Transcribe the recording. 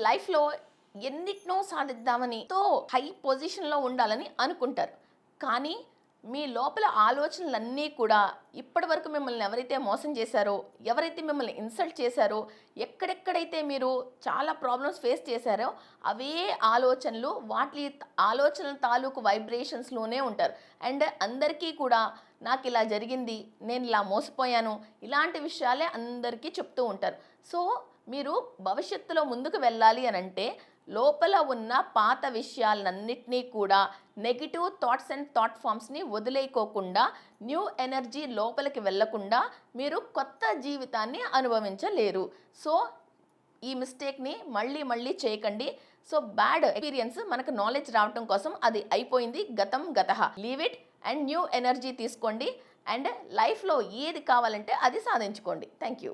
లైఫ్లో ఎన్నిటినో సాధిద్దామని హై పొజిషన్లో ఉండాలని అనుకుంటారు. కానీ మీ లోపల ఆలోచనలన్నీ కూడా ఇప్పటి వరకు మిమ్మల్ని ఎవరైతే మోసం చేశారో, ఎవరైతే మిమ్మల్ని ఇన్సల్ట్ చేశారో, ఎక్కడెక్కడైతే మీరు చాలా ప్రాబ్లమ్స్ ఫేస్ చేశారో అవే ఆలోచనలు, వాటి ఆలోచనల తాలూకు వైబ్రేషన్స్లోనే ఉంటారు. అండ్ అందరికీ కూడా నాకు ఇలా జరిగింది, నేను ఇలా మోసపోయాను, ఇలాంటి విషయాలే అందరికీ చెప్తూ ఉంటారు. సో మీరు భవిష్యత్తులో ముందుకు వెళ్ళాలి అని అంటే లోపల ఉన్న పాత విషయాలన్నింటినీ కూడా నెగిటివ్ థాట్స్ అండ్ థాట్ ఫామ్స్ని వదిలేయకోకుండా, న్యూ ఎనర్జీ లోపలికి వెళ్ళకుండా మీరు కొత్త జీవితాన్ని అనుభవించలేరు. సో ఈ మిస్టేక్ని మళ్ళీ మళ్ళీ చేయకండి. సో బ్యాడ్ ఎక్స్పీరియన్స్ మనకు నాలెడ్జ్ రావటం కోసం అది అయిపోయింది, గతం గతః. Leave it and new energy తీసుకోండి అండ్ లైఫ్లో ఏది కావాలంటే అది సాధించుకోండి. Thank you.